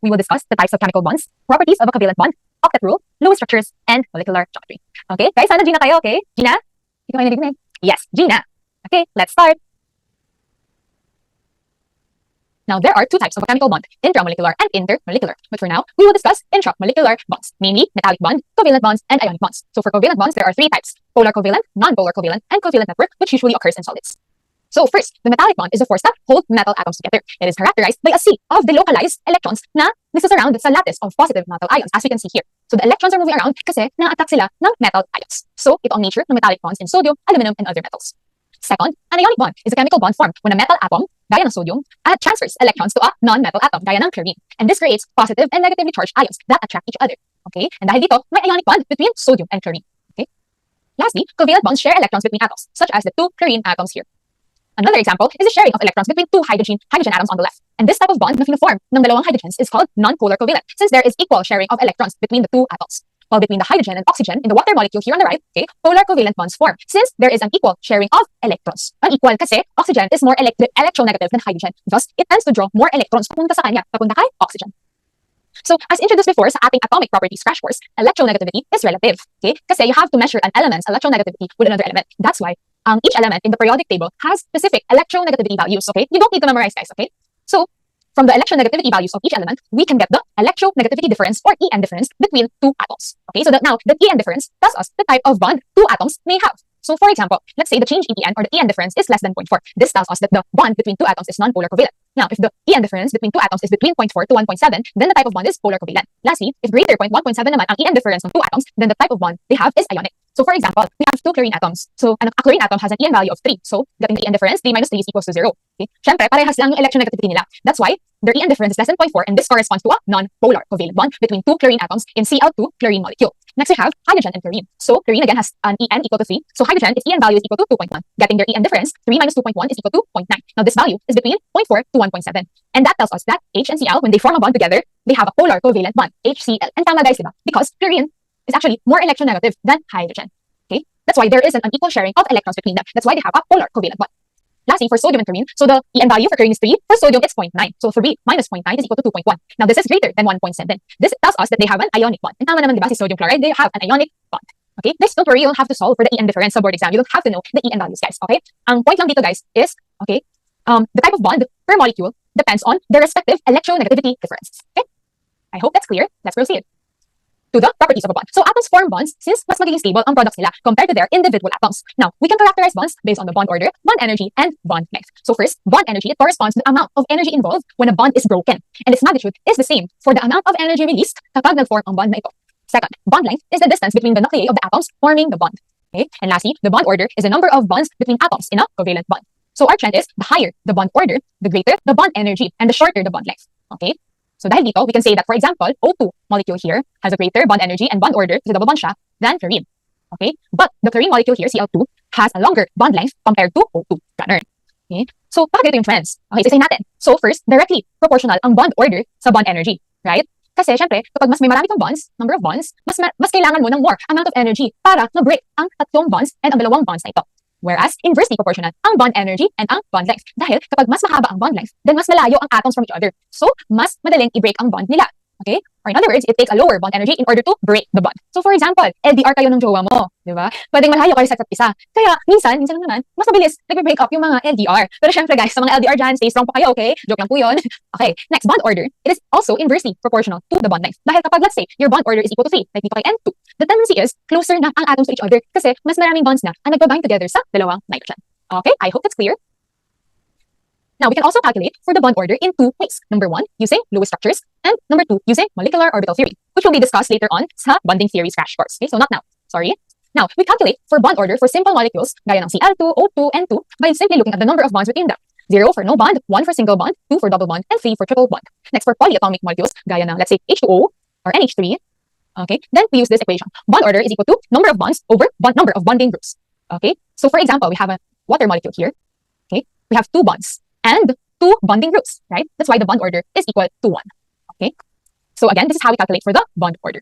we will discuss the types of chemical bonds, properties of a covalent bond, octet rule, Lewis structures, and molecular geometry. Okay, guys, sana Gina kayo, okay? Gina? Ikaw kayo narinig? Yes, Gina. Okay, let's start. Now, there are two types of a chemical bond, intramolecular and intermolecular. But for now, we will discuss intramolecular bonds, namely metallic bond, covalent bonds, and ionic bonds. So for covalent bonds, there are three types: polar covalent, non-polar covalent, and covalent network, which usually occurs in solids. So first, the metallic bond is the force that hold metal atoms together. It is characterized by a sea of delocalized electrons na nagsasurround sa lattice of positive metal ions, as we can see here. So the electrons are moving around kasi na-attack sila ng metal ions. So ito ang nature ng metallic bonds in sodium, aluminum, and other metals. Second, an ionic bond is a chemical bond formed when a metal atom, gaya ng sodium, transfers electrons to a non-metal atom, gaya ng chlorine. And this creates positive and negatively charged ions that attract each other. Okay? And dahil dito, may ionic bond between sodium and chlorine. Okay? Lastly, covalent bonds share electrons between atoms, such as the two chlorine atoms here. Another example is the sharing of electrons between two hydrogen atoms on the left. And this type of bond na fino-form ng dalawang hydrogens is called non-polar covalent, since there is equal sharing of electrons between the two atoms. While between the hydrogen and oxygen in the water molecule here on the right, okay, polar covalent bonds form, since there is an equal sharing of electrons. Unequal kasi oxygen is more electronegative than hydrogen. Thus, it tends to draw more electrons papunta sa kanya, papunta kay oxygen. So, as introduced before sa ating atomic properties crash course, electronegativity is relative. Okay? Kasi you have to measure an element's electronegativity with another element. That's why each element in the periodic table has specific electronegativity values. Okay? You don't need to memorize, guys. Okay? So, from the electronegativity values of each element, we can get the electronegativity difference or EN difference between two atoms. Okay? So now, the EN difference tells us the type of bond two atoms may have. So for example, let's say the change in EN or the EN difference is less than 0.4. This tells us that the bond between two atoms is non-polar covalent. Now, if the EN difference between two atoms is between 0.4 to 1.7, then the type of bond is polar covalent. Lastly, if greater 1.7 naman ang EN difference ng two atoms, then the type of bond they have is ionic. So for example, we have two chlorine atoms. So a chlorine atom has an EN value of 3. So getting the EN difference, 3 minus 3 is equals to 0. Okay? Syempre, parehas lang yung electronegativity nila. That's why their EN difference is less than 0.4, and this corresponds to a non-polar covalent bond between two chlorine atoms in Cl2 chlorine molecule. Next, we have hydrogen and chlorine. So chlorine again has an EN equal to 3. So hydrogen, its EN value is equal to 2.1. Getting their EN difference, 3 minus 2.1 is equal to 0.9. Now this value is between 0.4 to 1.7. And that tells us that H and Cl, when they form a bond together, they have a polar covalent bond, HCl. And tama guys, diba? Because chlorine is actually more electronegative than hydrogen. Okay? That's why there is an unequal sharing of electrons between them. That's why they have a polar covalent bond. Lastly, for sodium and chlorine, so the EN value for chlorine is 3. For sodium, it's 0.9. So 3 minus 0.9 is equal to 2.1. Now this is greater than 1.7. This tells us that they have an ionic bond. And tama naman, diba, si sodium chloride, they have an ionic bond. Okay? This, don't worry, you don't have to solve for the EN difference sa board exam. You don't have to know the EN values, guys. Okay? Ang point lang dito, guys, is, okay, the type of bond per molecule depends on their respective electronegativity differences. Okay? I hope that's clear. Let's proceed to the properties of a bond. So atoms form bonds since mas magiging stable ang products nila compared to their individual atoms. Now, we can characterize bonds based on the bond order, bond energy, and bond length. So first, bond energy, it corresponds to the amount of energy involved when a bond is broken. And its magnitude is the same for the amount of energy released kapag nag-form ang bond na ito. Second, bond length is the distance between the nuclei of the atoms forming the bond. Okay? And lastly, the bond order is the number of bonds between atoms in a covalent bond. So our trend is the higher the bond order, the greater the bond energy, and the shorter the bond length. Okay? So dahil dito, we can say that, for example, O2 molecule here has a greater bond energy and bond order, kasi double bond siya, than chlorine. Okay? But the chlorine molecule here, Cl2, has a longer bond length compared to O2. Ganun. Okay? So, bakit ito yung trends? Okay, so say natin. So first, directly proportional ang bond order sa bond energy. Right? Kasi syempre, kapag mas may marami kang bonds, number of bonds, mas kailangan mo ng more amount of energy para ma-break ang tatlong bonds and ang dalawang bonds na ito. Whereas, inversely proportional ang bond energy and ang bond length. Dahil kapag mas mahaba ang bond length, then mas malayo ang atoms from each other. So, mas madaling i-break ang bond nila. Okay? Or in other words, it takes a lower bond energy in order to break the bond. So for example, LDR kayo ng jowa mo, di ba? Pwedeng malayo kayo sa isa't isa. Kaya minsan lang naman, mas mabilis nag-break up yung mga LDR. Pero syempre guys, sa mga LDR dyan, stay strong po kayo, okay? Joke lang po yun. Okay, next, bond order. It is also inversely proportional to the bond length. Dahil kapag let's say, your bond order is equal to 3, like dito kay N2, the tendency is closer na ang atoms to each other kasi mas maraming bonds na ang nagbabind together sa dalawang nitrogen. Okay, I hope that's clear. Now, we can also calculate for the bond order in two ways. Number one, using Lewis structures, and number two, using molecular orbital theory, which will be discussed later on sa bonding theories crash course. Okay, so not now. Sorry. Now, we calculate for bond order for simple molecules, gaya ng Cl2, O2, and 2, by simply looking at the number of bonds between them. 0 for no bond, 1 for single bond, 2 for double bond, and 3 for triple bond. Next, for polyatomic molecules, gaya ng, let's say, H2O or NH3, okay, then we use this equation. Bond order is equal to number of bonds over number of bonding groups. Okay, so for example, we have a water molecule here. Okay, we have 2 bonds and 2 bonding groups, right? That's why the bond order is equal to 1. Okay, so again, this is how we calculate for the bond order.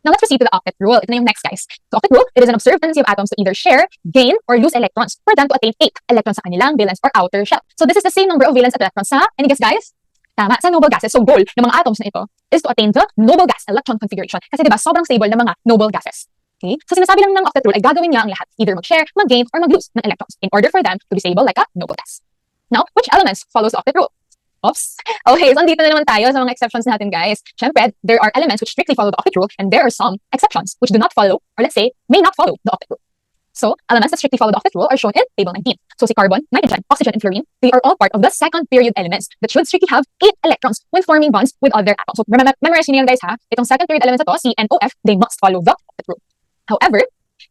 Now let's proceed to the octet rule. Ito na yung next, guys. The octet rule, it is an observed tendency of atoms to either share, gain, or lose electrons for them to attain 8 electrons sa kanilang valence or outer shell. So this is the same number of valence at electrons sa, any guess, guys? Tama, sa noble gases. So goal ng mga atoms na ito is to attain the noble gas electron configuration. Kasi diba, sobrang stable ng mga noble gases. Okay? So sinasabi lang ng octet rule ay gagawin niya ang lahat. Either mag-share, mag-gain, or mag-lose ng electrons in order for them to be stable like a noble gas. Now, which elements follows the octet rule? Oops. Okay, so andito na naman tayo sa mga exceptions natin, guys. Siyempre, there are elements which strictly follow the octet rule, and there are some exceptions which do not follow, or let's say, may not follow the octet rule. So, elements that strictly follow the octet rule are shown in table 19. So, si carbon, nitrogen, oxygen, and fluorine, they are all part of the second period elements that should strictly have 8 electrons when forming bonds with other atoms. So, memorize nyo yan, guys, ha? Itong second period elements na to, C and OF, they must follow the octet rule. However,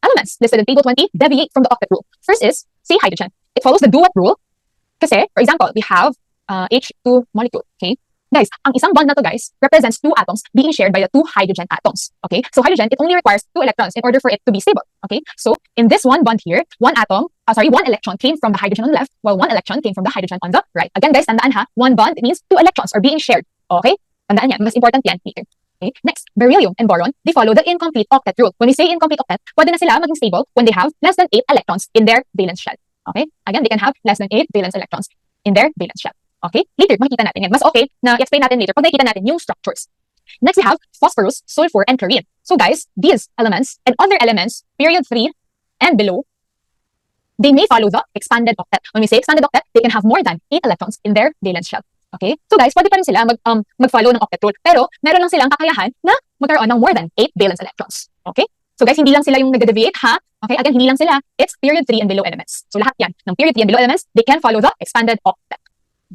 elements listed in table 20 deviate from the octet rule. First is, say, hydrogen. It follows the duet rule. Kasi, for example, we have H2 molecule, okay? Guys, ang isang bond na to, guys, represents 2 atoms being shared by the 2 hydrogen atoms, okay? So hydrogen, it only requires 2 electrons in order for it to be stable, okay? So in this one bond here, one electron came from the hydrogen on the left, while 1 electron came from the hydrogen on the right. Again, guys, tandaan ha, one bond, it means 2 electrons are being shared, okay? Tandaan yan, mas important yan later. Okay? Next, beryllium and boron, they follow the incomplete octet rule. When we say incomplete octet, pwede na sila maging stable when they have less than 8 electrons in their valence shell, okay? Again, they can have less than 8 valence electrons in their valence shell. Okay? Later, makikita natin yan. Mas okay na i-explain natin later pag nakikita natin yung structures. Next, we have phosphorus, sulfur, and chlorine. So guys, these elements and other elements, period 3 and below, they may follow the expanded octet. When we say expanded octet, they can have more than 8 electrons in their valence shell. Okay? So guys, pwede pa rin sila mag-follow ng octet rule. Pero, meron lang silang kakayahan na magkaroon ng more than 8 valence electrons. Okay? So guys, hindi lang sila yung nag-deviate, ha? Okay? Again, hindi lang sila. It's period 3 and below elements. So lahat yan. Ng period 3 and below elements, they can follow the expanded octet.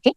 Okay?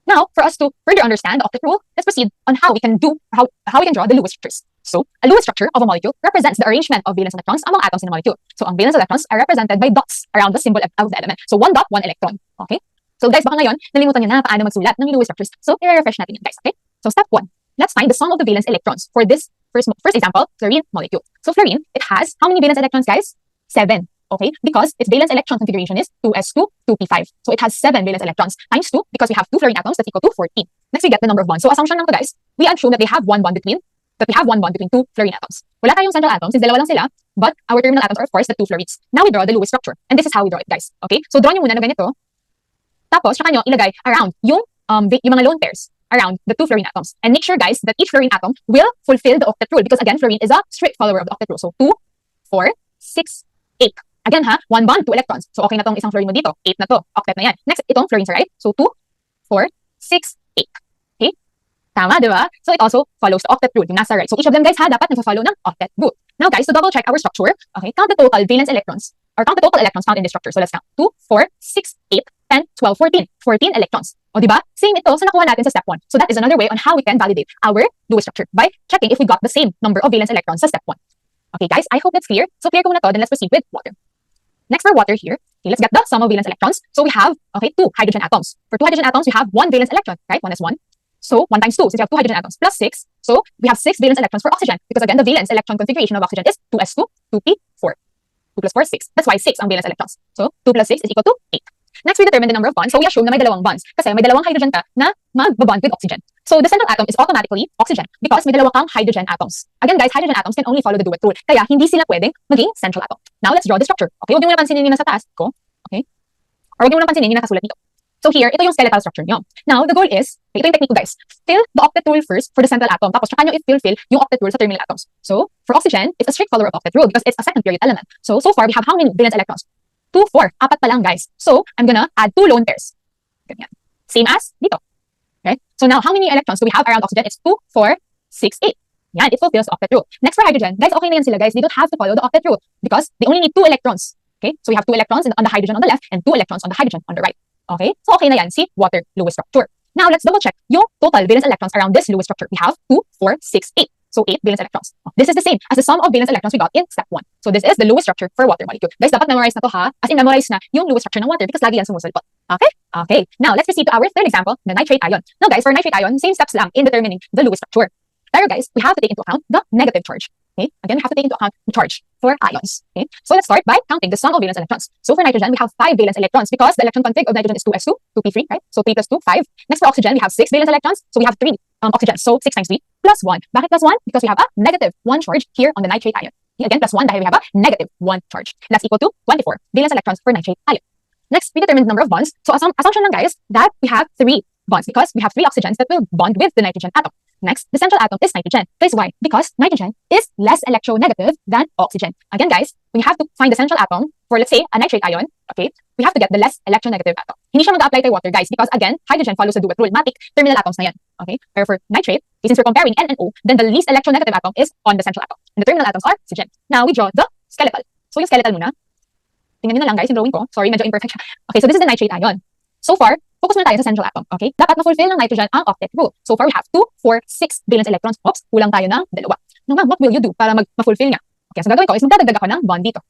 Now, for us to further understand the octet rule, let's proceed on how we can draw the Lewis structures. So, a Lewis structure of a molecule represents the arrangement of valence electrons among atoms in a molecule. So, ang valence electrons are represented by dots around the symbol of the element. So, 1 dot, 1 electron. Okay? So, guys, baka ngayon, nalimutan nyo na paano magsulat ng Lewis structures. So, i-refresh natin yun, guys. Okay? So, step 1. Let's find the sum of the valence electrons for this first example, fluorine molecule. So, fluorine, it has how many valence electrons, guys? 7. Okay, because its valence electron configuration is 2s2, 2p5. So it has 7 valence electrons times 2 because we have 2 fluorine atoms that's equal to 14. Next, we get the number of bonds. So assumption lang to, guys, we assume that we have one bond between 2 fluorine atoms. Wala tayong central atoms since dalawa lang sila, but our terminal atoms are of course the 2 fluorides. Now we draw the Lewis structure. And this is how we draw it, guys. Okay, so draw nyo muna na ganito. Tapos, saka nyo ilagay around yung mga lone pairs around the 2 fluorine atoms. And make sure, guys, that each fluorine atom will fulfill the octet rule because again, fluorine is a strict follower of the octet rule. So 2, 4, 6, 8. Again ha, 1 bond, 2 electrons. So okay na tong isang fluorine mo dito. 8 na to. Octet na yan. Next, itong fluorine sa right. So 2, 4, 6, 8. Okay? Tama, di ba? So it also follows the octet rule, yung nasa right. So each of them, guys ha, dapat nagfa-follow ng octet rule. Now guys, to double check our structure, okay, count the total valence electrons, or count the total electrons found in this structure. So let's count. 2, 4, 6, 8, 10, 12, 14. 14 electrons. O di ba? Same ito sa nakuha natin sa step 1. So that is another way on how we can validate our Lewis structure by checking if we got the same number of valence electrons sa step 1. Okay guys, I hope that's clear. So clear ko muna to, then let's proceed with water. Next for water here, okay, let's get the sum of valence electrons. So we have, okay, 2 hydrogen atoms. For 2 hydrogen atoms, we have 1 valence electron, right? 1 is 1. So 1 times 2, since we have 2 hydrogen atoms, plus 6. So we have 6 valence electrons for oxygen, because again, the valence electron configuration of oxygen is 2s2, 2p4. 2 plus 4, 6. That's why 6 ang valence electrons. So 2 plus 6 is equal to 8. Next, we determine the number of bonds. So we assume na may dalawang bonds, kasi may dalawang hydrogen ka na magbabond with oxygen. So the central atom is automatically oxygen because may dalawa kang hydrogen atoms. Again guys, hydrogen atoms can only follow the duet rule. Kaya hindi sila pwedeng maging central atom. Now let's draw the structure. Okay, huwag niyo muna pansinin yung nasa taas ko. Okay? Or huwag niyo muna pansinin yung nakasulat dito. So here, ito yung skeletal structure nyo. Now, the goal is, ito yung technique ko guys, fill the octet rule first for the central atom, tapos tsaka nyo i-fill yung octet rule sa terminal atoms. So, for oxygen, it's a strict follower of octet rule because it's a second period element. So far, we have how many valence electrons? 2, 4. Apat pa lang guys. So, I'm gonna add 2 lone pairs. Ganyan. Same as dito. Okay? So now, how many electrons do we have around oxygen? It's 2, 4, 6, 8. Yan, it fulfills the octet rule. Next for hydrogen, guys, okay na yan sila guys. They don't have to follow the octet rule because they only need 2 electrons. Okay? So we have 2 electrons on the hydrogen on the left and 2 electrons on the hydrogen on the right. Okay? So okay na yan, si water Lewis structure. Now, let's double check yung total valence electrons around this Lewis structure. We have 2, 4, 6, 8. So 8 valence electrons. This is the same as the sum of valence electrons we got in step 1. So this is the Lewis structure for water molecule. Guys, dapat memorize na to ha. As in, memorize na yung Lewis structure ng water because lagi yan sumusulpot. Okay? Okay. Now, let's proceed to our third example, the nitrate ion. Now guys, for nitrate ion, same steps lang in determining the Lewis structure. Pero guys, we have to take into account the negative charge. Okay? Again, we have to take into account the charge for ions. Okay? So let's start by counting the sum of valence electrons. So for nitrogen, we have 5 valence electrons because the electron config of nitrogen is 2s2, 2p3, right? So 3 plus 2, 5. Next for oxygen, we have 6 valence electrons. So we have 3 oxygen. So 6 times 3 plus 1. Bakit plus 1? Because we have a negative 1 charge here on the nitrate ion. Okay? Again, plus 1 dahil we have a negative 1 charge. That's equal to 24 valence electrons for nitrate ion. Next, we determine the number of bonds. So assumption lang guys that we have 3 bonds because we have 3 oxygens that will bond with the nitrogen atom. Next, the central atom is nitrogen. Guys, why? Because nitrogen is less electronegative than oxygen. Again, guys, we have to find the central atom for, let's say, a nitrate ion, okay? We have to get the less electronegative atom. Hindi siya mag-apply kay water, guys, because again, hydrogen follows the duet rule. Matic, terminal atoms na yan, okay? Pero for nitrate, since we're comparing N and O, then the least electronegative atom is on the central atom. And the terminal atoms are oxygen. Now, we draw the skeletal. So, yung skeletal muna. Tingnan nyo na lang, guys, yung drawing ko. Sorry, medyo imperfect siya. Okay, so this is the nitrate ion. So far, focus muna tayo sa central atom, okay? Dapat ma-fulfill ng nitrogen ang octet rule. So far, we have 2, 4, 6 valence electrons. Oops, kulang tayo ng 2. No, ma'am, what will you do para ma-fulfill niya? Okay, so gagawin ko is magdadagdag ako ng bond dito.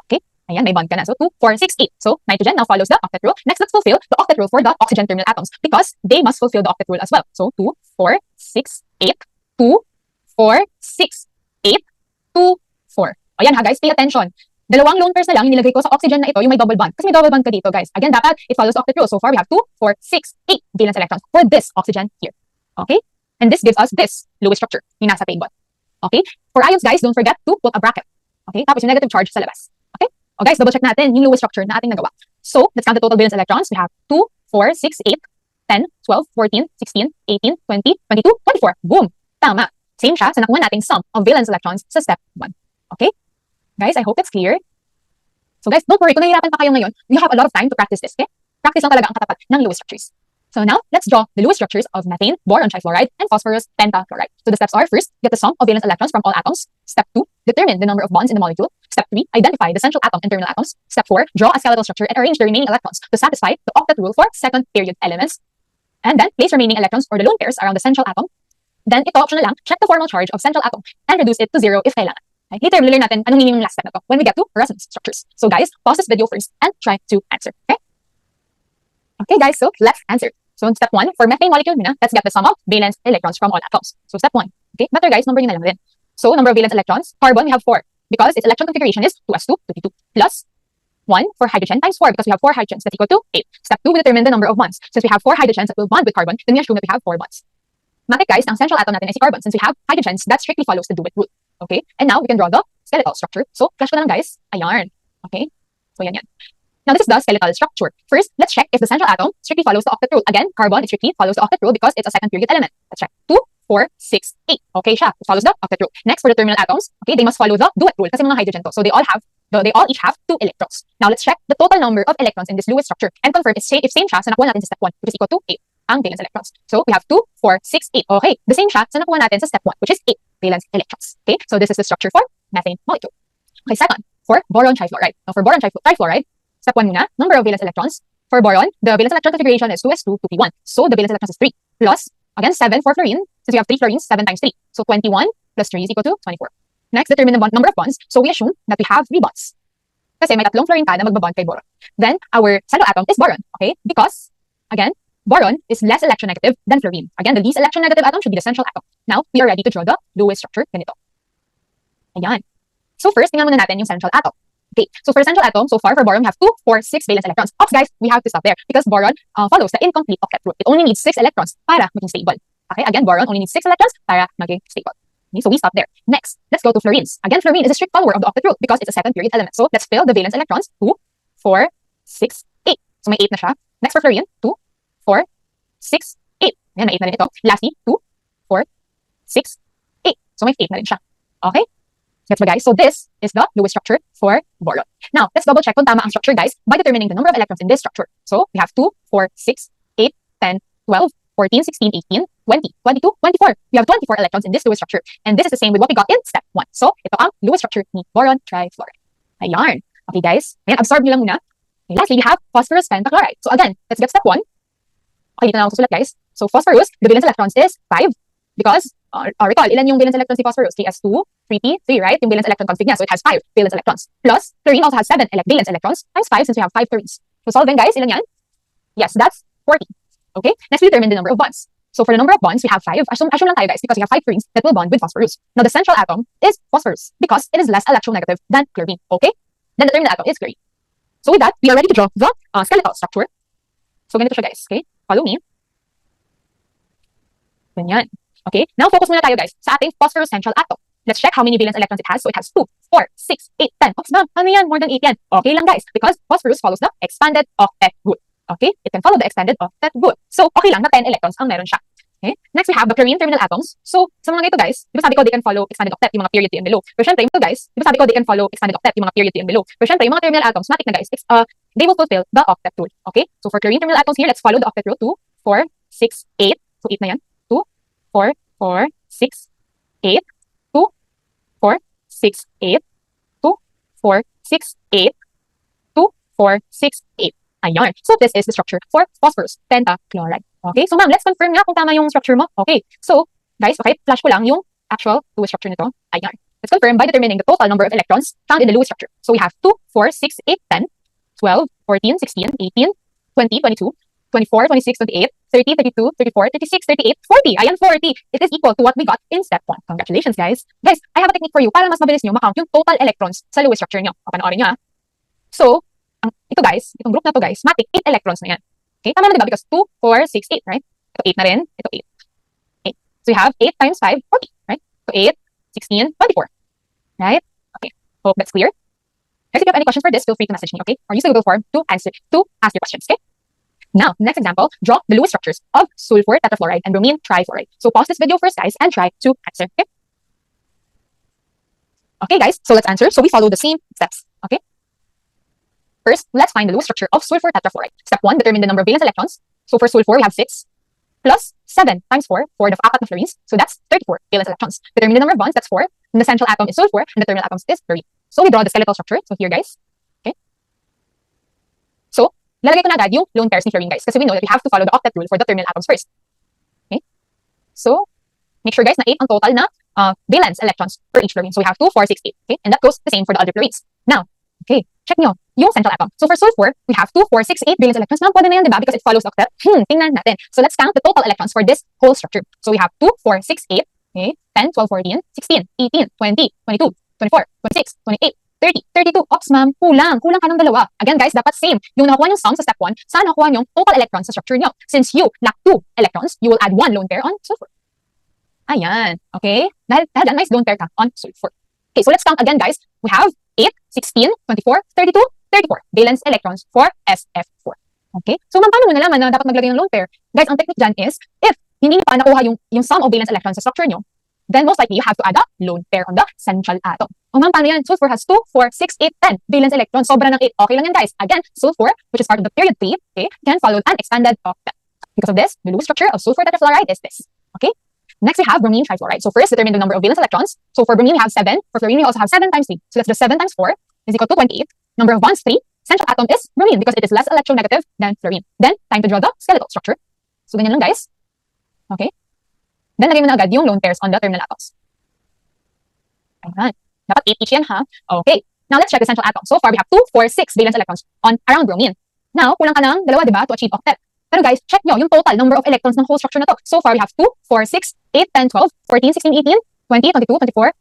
Okay? Ayan, may bond ka na. So 2, 4, 6, 8. So nitrogen now follows the octet rule. Next, let's fulfill the octet rule for the oxygen terminal atoms because they must fulfill the octet rule as well. So 2, 4, 6, 8, 2, 4, 6, 8, 2, 4. Ayan ha, guys, pay attention. Dalawang lone pairs na lang yung nilagay ko sa oxygen na ito, yung may double bond. Kasi may double bond ka dito, guys. Again, dapat it follows the octet rule. So far, we have 2, 4, 6, 8 valence electrons for this oxygen here. Okay? And this gives us this Lewis structure, yung nasa table. Okay? For ions, guys, don't forget to put a bracket. Okay? Tapos yung negative charge sa labas. Okay? O guys, double check natin yung Lewis structure na ating nagawa. So, let's count the total valence electrons. We have 2, 4, 6, 8, 10, 12, 14, 16, 18, 20, 22, 24. Boom! Tama. Same siya sa nakuha nating sum of valence electrons sa step 1. Okay? Guys, I hope it's clear. So guys, don't worry, kung nahihirapan pa kayo ngayon, you have a lot of time to practice this, okay? Practice lang talaga ang katapat ng Lewis structures. So now, let's draw the Lewis structures of methane, boron trifluoride, and phosphorus pentafluoride. So the steps are, first, get the sum of valence electrons from all atoms. Step 2, determine the number of bonds in the molecule. Step 3, identify the central atom and terminal atoms. Step 4, draw a skeletal structure and arrange the remaining electrons to satisfy the octet rule for second period elements. And then, place remaining electrons or the lone pairs around the central atom. Then, ito optional lang, check the formal charge of central atom and reduce it to 0 if kailangan. Okay? Later, we'll learn natin anong meaning ng last step na to when we get to resonance structures. So guys, pause this video first and try to answer. Okay? Okay guys, so let's answer. So in step 1, for methane molecule muna, let's get the sum of valence electrons from all atoms. So step 1. Okay? Better guys, number nyo na lang din. So number of valence electrons, carbon we have 4 because its electron configuration is 2s2, 2p2 plus 1 for hydrogen times 4 because we have 4 hydrogens that equal to 8. Step 2, we determine the number of bonds. Since we have 4 hydrogens that will bond with carbon, then we assume that we have 4 bonds. Matik guys, ang central atom natin ay si carbon since we have hydrogens that strictly follows the duet rule. Okay? And now we can draw the skeletal structure. So, flash ko na lang guys. Ayan. Okay? So, yan. Now, this is the skeletal structure. First, let's check if the central atom strictly follows the octet rule. Again, carbon strictly follows the octet rule because it's a second period element. Let's check. 2, 4, 6, 8. Okay siya. It follows the octet rule. Next, for the terminal atoms, okay, they must follow the duet rule kasi mga hydrogen to. So, they all each have 2 electrons. Now, let's check the total number of electrons in this Lewis structure and confirm if same siya sa nakuha natin sa step 1, which is equal to 8 ang valence electrons. So, we have 2, 4, 6, 8. Okay, the same siya sa nakuha natin sa step 1, which is 8 valence electrons. Okay, so this is the structure for methane molecule. Okay, second, for boron trifluoride. Now, for boron trifluoride, step 1 muna, number of valence electrons. For boron, the valence electron configuration is 2s2, 2p1. So, the valence electrons is 3. Plus, again, 7 for fluorine. Since we have 3 fluorines, 7 times 3. So, 21 plus 3 is equal to 24. Next, determine the number of bonds. So, we assume that we have 3 bonds. Kasi may tatlong fluorine ka na magbabond kay boron. Then, our central atom is boron. Okay? Because, again, boron is less electronegative than fluorine. Again, the least electronegative atom should be the central atom. Now, we are ready to draw the Lewis structure. Ganito. Ayan. So first, tingnan muna natin yung central atom. Okay, so for the central atom, so far for boron, we have 2, 4, 6 valence electrons. Oops, guys, we have to stop there because boron follows the incomplete octet rule. It only needs 6 electrons para maging stable. Okay, again, boron only needs 6 electrons para maging stable. Okay, so we stop there. Next, let's go to fluorines. Again, fluorine is a strict follower of the octet rule because it's a second period element. So let's fill the valence electrons. 2, 4, 6, 8. So may 8 na siya. Next for fluorine, 2, 4, 6, 8. Ayan, may 8 na rin ito. Lastly, 2, 4, 6, 8. So may 8 na rin siya. Okay? Gets ba guys? So this is the Lewis structure for boron. Now, let's double check kung tama ang structure guys by determining the number of electrons in this structure. So we have 2, 4, 6, 8, 10, 12, 14, 16, 18, 20, 22, 24. We have 24 electrons in this Lewis structure. And this is the same with what we got in step 1. So ito ang Lewis structure ni boron trifluoride. Ayan. Okay guys. Ayan, absorb nyo lang muna. Okay, lastly, we have phosphorus pentachloride. So again, let's get step 1. Okay, dito na ako susulat guys. So phosphorus, the valence electrons is 5 because recall, ilan yung valence electrons si phosphorus? 3s2, 3p, 3, right? Yung valence electron config niya. So it has 5 valence electrons. Plus, fluorine also has 7 valence electrons times 5 since we have 5 fluorines. So solving guys, ilan yan? Yes, that's 40. Okay? Next, we determine the number of bonds. So for the number of bonds, we have 5. Assume lang tayo guys because we have 5 fluorines that will bond with phosphorus. Now the central atom is phosphorus because it is less electronegative than chlorine. Okay? Then the terminal atom is chlorine. So with that, we are ready to draw the skeletal structure. So ganito siya guys. Okay? Follow me. Ganyan. Okay? Now focus muna tayo guys sa ating phosphorus central atom. Let's check how many valence electrons it has. So it has 2, 4, 6, 8, 10. Oops, ma'am, ano yan? More than 8 yan. Okay lang guys because phosphorus follows the expanded octet rule. Okay? It can follow the extended octet rule. So, okay lang na 10 electrons ang meron siya. Okay? Next, we have the chlorine terminal atoms. So, sa mga ito guys, di ba sabi ko they can follow expanded octet, yung mga period T and below. Pero syempre, yung ito guys, di ba sabi ko they can follow expanded octet, yung mga period T and below. Pero syempre, yung mga terminal atoms, matik na guys, they will fulfill the octet rule. Okay? So, for chlorine terminal atoms here, let's follow the octet rule. 2, 4, 6, 8. So, 8 na yan. 2, 4, 4, 6, 8. 2, 4, 6, 8. 2, 4, 6, 8. 2, 4, 6, 8. Ayan. So, this is the structure for phosphorus pentachloride. Okay? So, ma'am, let's confirm nga kung tama yung structure mo. Okay. So, guys, okay, flash ko lang yung actual Lewis structure nito. Ayan. Let's confirm by determining the total number of electrons found in the Lewis structure. So, we have 2, 4, 6, 8, 10, 12, 14, 16, 18, 20, 22, 24, 26, 28, 30, 32, 34, 36, 38, 40. Ayan, 40. It is equal to what we got in step 1. Congratulations, guys. Guys, I have a technique for you para mas mabilis nyo makount yung total electrons sa Lewis structure nyo. O, panoorin nyo ha. So, ito guys, itong group na to guys, matik 8 electrons na yan. Okay, tama na diba? Because 2, 4, 6, 8, right? Ito 8 na rin, ito 8. 8. So you have 8 times 5, 40, right? So 8, 16, 24. Right? Okay, hope that's clear. Guys, if you have any questions for this, feel free to message me, okay? Or use the Google form to ask your questions, okay? Now, next example, draw the Lewis structures of sulfur tetrafluoride and bromine trifluoride. So pause this video first, guys, and try to answer, okay? Okay, guys, so let's answer. So we follow the same steps, okay? First, let's find the Lewis structure of sulfur tetrafluoride. Step 1, determine the number of valence electrons. So for sulfur, we have 6 plus 7 times 4, 4 the apat na fluorines. So that's 34 valence electrons. Determine the number of bonds, that's 4. And the central atom is sulfur, and the terminal atoms is fluorine. So we draw the skeletal structure. So here, guys. Okay. So, lalagay ko na agad yung lone pairs ni fluorine, guys. Kasi we know that we have to follow the octet rule for the terminal atoms first. Okay. So, make sure, guys, na 8 ang total na valence electrons per each fluorine. So we have 2, 4, 6, 8. Okay. And that goes the same for the other fluorines. Now, okay, check nyo yung central atom. So for sulfur, we have 2, 4, 6, 8 valence electrons. Now, pwede na yan, diba? Because it follows octet. Tingnan natin. So let's count the total electrons for this whole structure. So we have 2, 4, 6, 8. Okay. 10, 12, 14, 16, 18, 20, 22, 24, 26, 28, 30, 32. Ops, ma'am. Kulang ka ng dalawa. Again, guys, dapat same. Yung nakuha yung sum sa step 1, saan nakuha yung total electrons sa structure nyo. Since you lack 2 electrons, you will add 1 lone pair on sulfur. Ayan. Okay? Dahil dyan, nice lone pair ka on sulfur. Okay, so let's count again, guys. We have 8, 16, 24, 32, 34 valence electrons for SF4. Okay? So, ma'am, paano mo nalaman na dapat maglagay ng lone pair? Guys, ang technique dyan is, if hindi nyo pa nakuha yung sum of valence electrons sa structure nyo, then most likely you have to add a lone pair on the central atom. O ma'am, paano yan? Sulfur has 2, 4, 6, 8, 10 valence electrons. Sobra ng 8. Okay lang yan, guys. Again, sulfur, which is part of the period 3, okay, can follow an expanded octet. Because of this, the Lewis structure of sulfur tetrafluoride is this. Okay? Next, we have bromine trifluoride. So first, determine the number of valence electrons. So for bromine, we have 7. For fluorine, we also have 7 times 3. So that's just 7 times 4 is equal to 28. Number of bonds, 3. Central atom is bromine because it is less electronegative than fluorine. Then, time to draw the skeletal structure. So ganyan lang, guys. Okay? Then, lagay mo na agad yung lone pairs on the terminal atoms. Ayan. Dapat 8 each yan, ha? Okay. Now, let's check the central atom. So far, we have 2, 4, 6 valence electrons around bromine. Now, kulang ka ng dalawa, diba, to achieve octet. Pero guys, check nyo yung total number of electrons ng whole structure na to. So far, we have 2, 4, 6, 8, 10, 12, 14, 16, 18, 20, 22, 24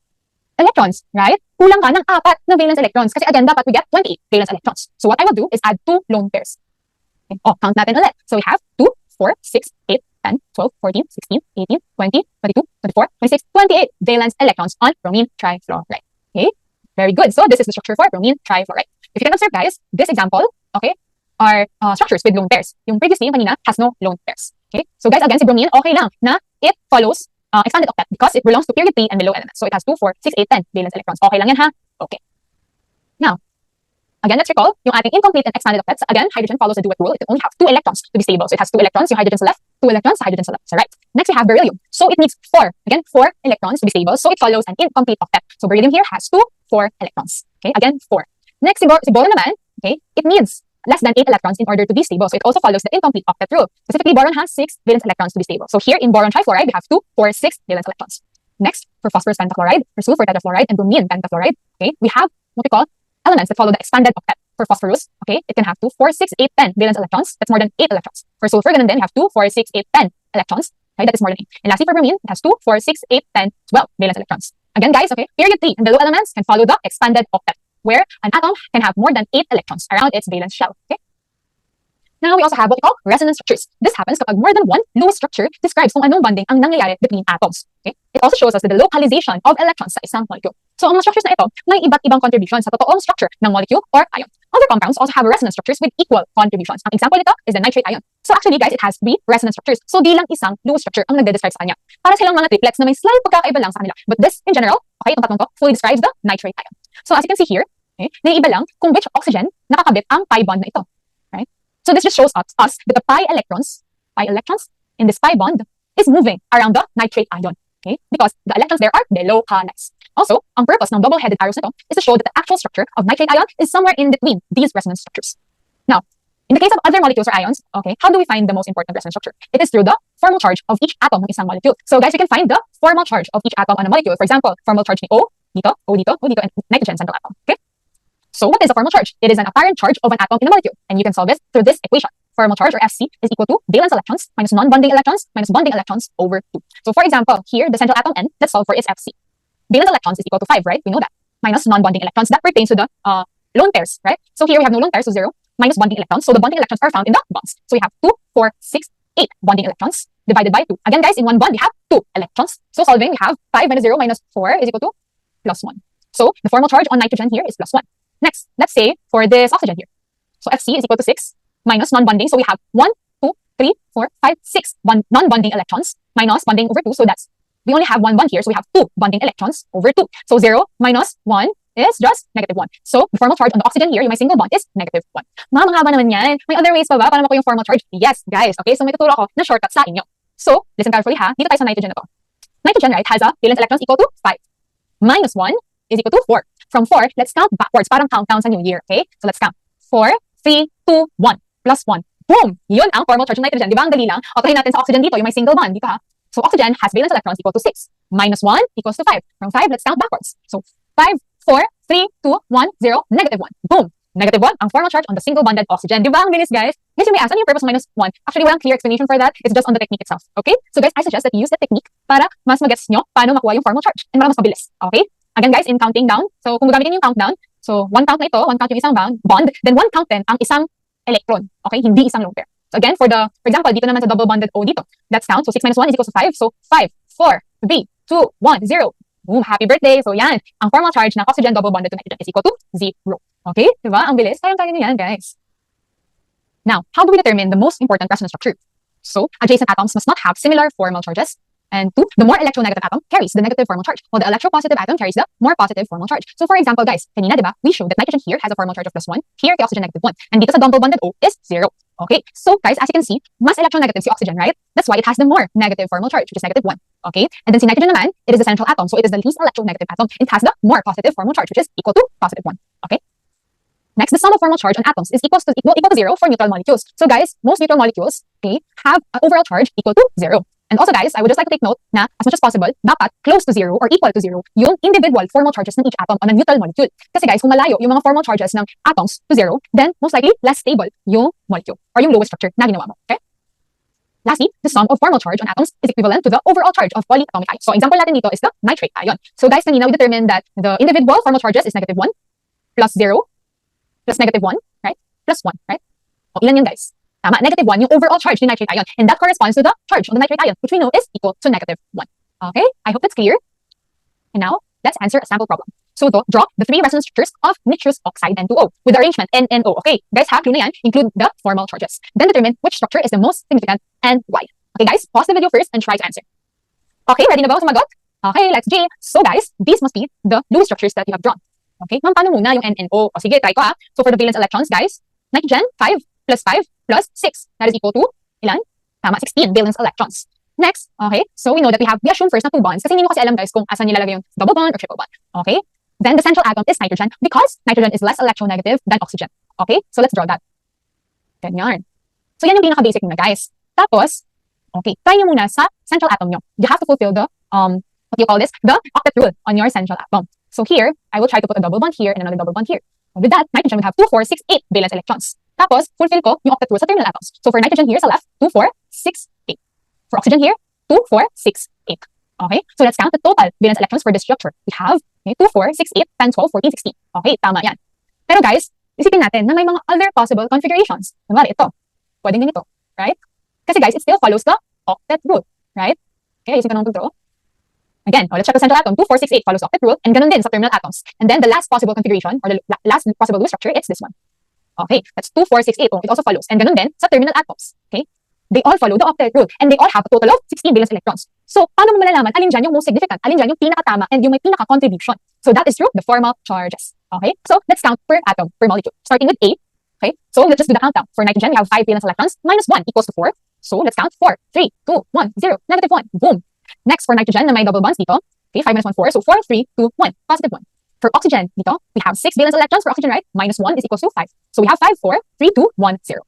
electrons, right? Kulang ka ng 4 na valence electrons. Kasi again, dapat we get 28 valence electrons. So what I will do is add 2 lone pairs. Okay. Oh, count natin ulit. So we have 2, 4, 6, 8, 10, 12, 14, 16, 18, 20, 22, 24, 26, 28 valence electrons on bromine trifluoride. Okay? Very good. So this is the structure for bromine trifluoride. If you can observe, guys, this example, okay, are structures with lone pairs. Yung previously, yung kanina, has no lone pairs. Okay? So guys, again, si bromine, okay lang na it follows expanded octet because it belongs to period 3 and below elements. So it has 2, 4, 6, 8, 10 valence electrons. Okay lang yan, ha? Okay. Now, again, let's recall yung ating incomplete and expanded octets. Again, hydrogen follows the duet rule. It only has 2 electrons to be stable. So it has 2 electrons, yung hydrogen sa left, 2 electrons, hydrogen sa right. Next, we have beryllium. So it needs 4. Again, 4 electrons to be stable. So it follows an incomplete octet. So beryllium here has 2, 4 electrons. Okay, again, 4. Next, si boron naman, okay, it needs less than 8 electrons in order to be stable. So it also follows the incomplete octet rule. Specifically, boron has 6 valence electrons to be stable. So here in boron trifluoride, we have 2, 4, 6 valence electrons. Next, for phosphorus pentachloride, for sulfur tetrafluoride, and bromine pentafluoride, okay, we have what we call elements that follow the expanded octet. For phosphorus, okay, it can have 2, 4, 6, 8, 10 valence electrons. That's more than 8 electrons. For sulfur, ganun din, you have 2, 4, 6, 8, 10 electrons. Okay, that is more than 8. And lastly, for bromine, it has 2, 4, 6, 8, 10, 12 valence electrons. Again, guys, okay, period 3 and below elements can follow the expanded octet, where an atom can have more than 8 electrons around its valence shell. Okay. Now, we also have what we call resonance structures. This happens kapag more than one Lewis structure describes kung anong bonding ang nangyayari between atoms. Okay? It also shows us the localization of electrons sa isang molecule. So, ang mga structures na ito, may iba't ibang contribution sa totoong structure ng molecule or ion. Other compounds also have resonance structures with equal contributions. Ang example nito is the nitrate ion. So actually guys, it has 3 resonance structures. So di lang isang Lewis structure ang nagde-describe sa kanya. Para silang mga triplets na may slight pagkakaiba lang sa kanila. But this, in general, okay, itong tatlong to, fully describes the nitrate ion. So as you can see here, okay, naiiba lang kung which oxygen nakakabit ang pi bond na ito. Right? So this just shows us that the pi electrons in this pi bond is moving around the nitrate ion. Okay? Because the electrons there are delocalized. Also, ang purpose ng double-headed arrows nito is to show that the actual structure of nitrate ion is somewhere in between these resonance structures. Now, in the case of other molecules or ions, okay, how do we find the most important resonance structure? It is through the formal charge of each atom ng isang molecule. So guys, you can find the formal charge of each atom on a molecule. For example, formal charge ni O, dito, O dito, O dito, and nitrogen central atom. Okay? So what is a formal charge? It is an apparent charge of an atom in a molecule. And you can solve it through this equation. Formal charge, or Fc, is equal to valence electrons minus non-bonding electrons minus bonding electrons over 2. So for example, here, the central atom N, let's solve for its Fc. Valence electrons is equal to 5, right? We know that. Minus non-bonding electrons. That pertains to the lone pairs, right? So here we have no lone pairs, so 0. Minus bonding electrons. So the bonding electrons are found in the bonds. So we have 2, 4, 6, 8 bonding electrons divided by 2. Again, guys, in one bond, we have 2 electrons. So solving, we have 5 minus 0 minus 4 is equal to plus 1. So the formal charge on nitrogen here is plus 1. Next, let's say for this oxygen here. So Fc is equal to 6 minus non-bonding. So we have 1, 2, 3, 4, 5, 6 non-bonding electrons minus bonding over 2. So that's, we only have one bond here. So we have 2 bonding electrons over 2. So 0 minus 1 is just negative 1. So the formal charge on the oxygen here, yung may single bond, is negative 1. Ma'am, ang haba naman yan. May other ways pa ba para makuha yung formal charge? Yes, guys. Okay, so may tuturo ako na shortcut sa inyo. So, listen carefully ha. Dito tayo sa nitrogen na to. Nitrogen, right, has a valence electrons equal to 5. Minus 1 is equal to 4. From 4, let's count backwards. Parang countdown sa new year, okay? So let's count. 4, 3, 2, 1. Plus 1. Boom! Yun ang formal charge ng nitrogen. Di ba ang dali lang? O, natin sa oxygen dito, yung may single bond. Dito ha. So oxygen has valence electrons equal to 6. Minus 1 equals to 5. From 5, let's count backwards. So 5, 4, 3, 2, 1, 0, negative 1. Boom! Negative 1 ang formal charge on the single bonded oxygen. Di ba ang bilis, guys? Guys, you may ask, ano yung purpose of minus 1? Actually, walang clear explanation for that. It's just on the technique itself. Okay? So guys, I suggest that you use the technique para mas magets nyo paano makuha yung formal charge and para mas mabilis. Okay? Again, guys, in counting down, so kung gagamitin yung countdown, so 1 count na ito, 1 count yung isang bond, then 1 count din ang isang electron. Okay? Hindi isang lone pair. So again, for example, dito naman sa double bonded O dito, let's count. So 6 minus 1 is equal to 5. So 5, 4, 3, 2, 1, 0. Boom, happy birthday. So yan, ang formal charge ng oxygen double bonded to nitrogen is equal to 0. Okay? Diba? Ang bilis. Kayang-kaya nyo yan, guys. Now, how do we determine the most important resonance structure? So, adjacent atoms must not have similar formal charges. And 2, the more electronegative atom carries the negative formal charge, while the electropositive atom carries the more positive formal charge. So for example, guys, kanina, diba, we showed that nitrogen here has a formal charge of +1, here the oxygen -1, and dito sa double bonded O is 0. Okay, so guys, as you can see, mas electronegative si oxygen, right? That's why it has the more negative formal charge, which is -1. Okay, and then si nitrogen naman, it is the central atom, so it is the least electronegative atom. It has the more positive formal charge, which is equal to +1. Okay. Next, the sum of formal charge on atoms is equal to 0 for neutral molecules. So guys, most neutral molecules, okay, have an overall charge equal to 0. And also guys, I would just like to take note na as much as possible, dapat close to 0 or equal to 0 yung individual formal charges ng each atom on a neutral molecule. Kasi guys, kung malayo yung mga formal charges ng atoms to 0, then most likely less stable yung molecule or yung lowest structure na ginawa mo. Okay? Lastly, the sum of formal charge on atoms is equivalent to the overall charge of polyatomic ions. So example natin dito is the nitrate ion. So guys, kanina we determined that the individual formal charges is -1 plus 0 plus -1, right? Plus 1, right? O ilan yun guys? Tama, -1 yung overall charge ni nitrate ion. And that corresponds to the charge on the nitrate ion, which we know is equal to -1. Okay? I hope that's clear. And now, let's answer a sample problem. So to draw the 3 resonance structures of nitrous oxide N2O with the arrangement NNO. Okay, guys, ha, clue na yan, include the formal charges. Then determine which structure is the most significant and why. Okay guys, pause the video first and try to answer. Okay, ready na ba sumagot? Okay, let's G. So guys, these must be the Lewis structures that you have drawn. Okay, ma'am, paano muna yung NNO? O sige, try ko ha. So for the valence electrons, guys, nitrogen, 5 plus 5 plus 6. That is equal to, ilan? Tama, 16 valence electrons. Next, okay, so we know that we assume first na 2 bonds kasi hindi mo kasi alam guys kung asan nilalagay yung double bond or triple bond. Okay, then the central atom is nitrogen because nitrogen is less electronegative than oxygen. Okay, so let's draw that. Ganyan. So yan yung pinaka-basic muna guys. Tapos, okay, try nyo muna sa central atom nyo. You have to fulfill the, what do you call this? The octet rule on your central atom. So here, I will try to put a double bond here and another double bond here. And with that, nitrogen will have 2, 4, 6, 8 valence electrons. Tapos, fulfill ko yung octet rule sa terminal atoms. So for nitrogen here sa left, 2, 4, 6, 8. For oxygen here, 2, 4, 6, 8. Okay, so let's count the total valence electrons for this structure. We have 2, 4, 6, 8, 10, 12, 14, 16. Okay, tama yan. Pero guys, isipin natin na may mga other possible configurations. Kunwari ito, pwedeng ganito, right? Kasi guys, it still follows the octet rule, right? Okay, isipin ka nung pag-draw. Again, let's check the central atom. 2, 4, 6, 8 follows octet rule, and ganun din sa terminal atoms. And then the last possible configuration, or the last possible Lewis structure, it's this one. Okay, that's 2, 4, 6, 8. Oh, it also follows. And ganun din sa terminal atoms. Okay? They all follow the octet rule and they all have a total of 16 valence electrons. So, paano mo malalaman alin dyan yung most significant, alin dyan yung pinakatama and yung may pinaka-contribution? So, that is through the formal charges. Okay? So, let's count per atom, per molecule. Starting with A. Okay? So, let's just do the countdown. For nitrogen, we have 5 valence electrons minus 1 equals to 4. So, let's count 4, 3, 2, 1, 0, negative 1. Boom. Next, for nitrogen na may double bonds dito. Okay, 5 minus 1, 4. So, 4, 3, 2, 1. Positive 1. For oxygen dito, we have 6 valence electrons for oxygen, right? Minus 1 is equals to 5. So, we have 5, 4, 3, 2, 1, 0.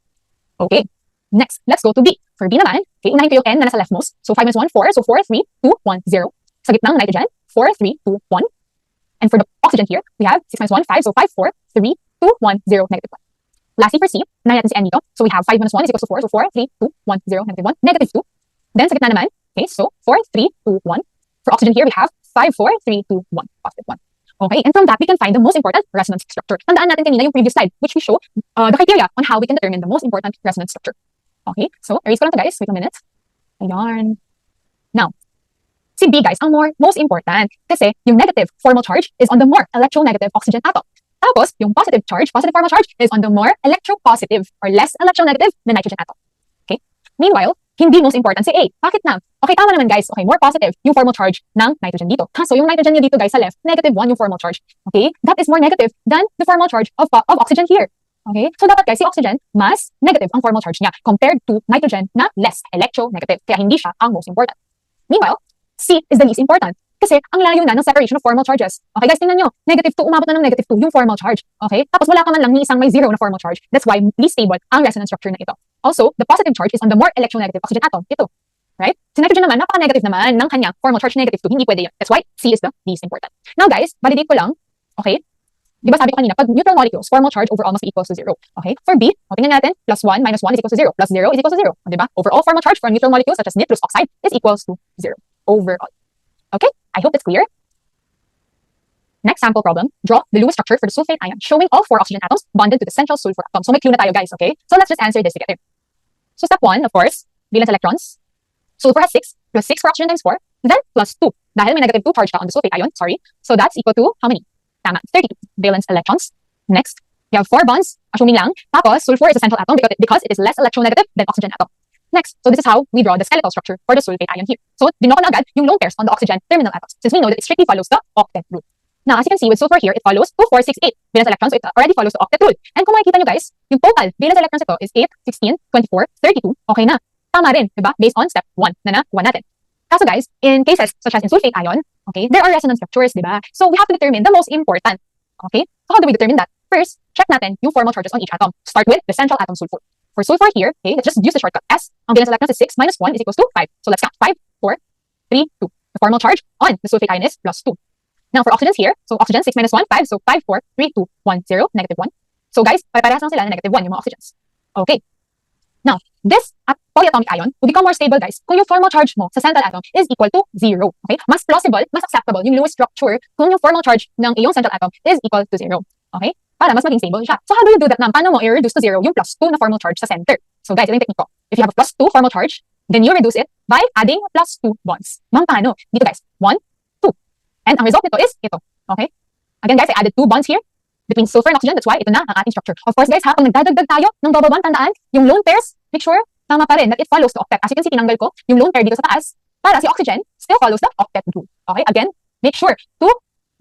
Okay. Next, let's go to B. For B naman, okay, unahin ko yung N na nasa leftmost. So, 5 minus 1, 4. So, 4, 3, 2, 1, 0. Sa gitnang nitrogen, 4, 3, 2, 1. And for the oxygen here, we have 6 minus 1, 5. So, 5, 4, 3, 2, 1, 0, negative 1. Lastly, for C, unahin natin si N dito. So, we have 5 minus 1 is equals to 4. So, 4, 3, 2, 1, 0, negative 1, negative 2. Then, sa gitna naman, okay, so 4, 3, 2, 1. For oxygen here, we have 5, 4, 3, 2, 1, positive 1. Okay, and from that, we can find the most important resonance structure. Tandaan natin kanina yung previous slide, which we show the criteria on how we can determine the most important resonance structure. Okay, so erase ko lang to guys. Wait a minute. Ayan. Now, si B guys, ang most important kasi yung negative formal charge is on the more electronegative oxygen atom. Tapos, yung positive formal charge is on the more electropositive or less electronegative na nitrogen atom. Okay? Meanwhile, hindi most important si A. Bakit na? Okay, tama naman guys. Okay, more positive yung formal charge ng nitrogen dito. So, yung nitrogen niya dito guys sa left, negative 1 yung formal charge. Okay? That is more negative than the formal charge of oxygen here. Okay? So, dapat guys, si oxygen, mas negative ang formal charge niya compared to nitrogen na less electronegative. Kaya hindi siya ang most important. Meanwhile, C is the least important. Kasi ang layo na ng separation of formal charges. Okay guys, tingnan nyo. Negative 2, umabot na ng negative 2 yung formal charge. Okay? Tapos wala ka man lang ni isang may 0 na formal charge. That's why least stable ang resonance structure na ito. Also, the positive charge is on the more electronegative oxygen atom. Ito. Right? Si nitrogen naman, napaka-negative naman ng kanya formal charge negative 2. Hindi pwede yun. That's why C is the least important. Now guys, validate ko lang. Okay? Di ba sabi ko kanina, pag neutral molecules, formal charge overall must be equals to 0. Okay? For B, tingnan natin, plus 1 minus 1 is equals to 0. Plus 0 is equals to 0. Di ba? Overall formal charge for a neutral molecule such as nitrous oxide is equals to 0. Overall. Okay? I hope it's clear. Next sample problem, draw the Lewis structure for the sulfate ion, showing all 4 oxygen atoms bonded to the central sulfur atom. So may clue na tayo guys, okay? So let's just answer this together. So step 1, of course, valence electrons. Sulfur has 6, plus 6 for oxygen times 4, then plus 2. Dahil may negative 2 charge ka on the sulfate ion, sorry. So that's equal to how many? Tama, 32 valence electrons. Next, you have 4 bonds, assuming lang. Tapos, sulfur is a central atom because it is less electronegative than oxygen atom. Next, so this is how we draw the skeletal structure for the sulfate ion here. So, dinote ko na agad yung lone pairs on the oxygen terminal atoms, since we know that it strictly follows the octet rule. Now, as you can see with sulfur here, it follows 2, 4, 6, 8 valence electrons, so it already follows the octet rule. And kung makikita nyo guys, yung total valence electrons ito is 8, 16, 24, 32. Okay na. Tama rin, diba? Based on step 1 na nakuha natin. Kaso guys, in cases such as in sulfate ion, okay, there are resonance structures, diba? So we have to determine the most important. Okay? So how do we determine that? First, check natin yung formal charges on each atom. Start with the central atom sulfur. For sulfur here, okay, let's just use the shortcut S. Ang valence electrons is 6 minus 1 is equals to 5. So let's count 5, 4, 3, 2. The formal charge on the sulfate ion is plus 2. Now for oxygens here, so oxygen 6 minus 1, 5. So 5, 4, 3, 2, 1, 0, negative 1. So guys, pare-parehas lang sila na negative 1 yung mga oxygens. Okay. Now, this polyatomic ion will become more stable guys kung yung formal charge mo sa central atom is equal to 0. Okay? Mas plausible, mas acceptable yung Lewis structure kung yung formal charge ng iyong central atom is equal to 0. Okay? Para mas maging stable siya. So how do you do that na? Paano mo i-reduce to 0 yung plus 2 na formal charge sa center? So guys, ito yung technique ko. If you have a plus 2 formal charge, then you reduce it by adding plus 2 bonds. Mang paano? Dito guys, 1, 2. And ang result nito is ito. Okay? Again guys, I added 2 bonds here between sulfur and oxygen. That's why ito na ang ating structure. Of course guys, ha, pag nagdadagdag tayo ng double bond, tandaan, yung lone pairs, make sure tama pa rin that it follows the octet. As you can see, tinanggal ko yung lone pair dito sa taas para si oxygen still follows the octet rule. Okay? Again, make sure to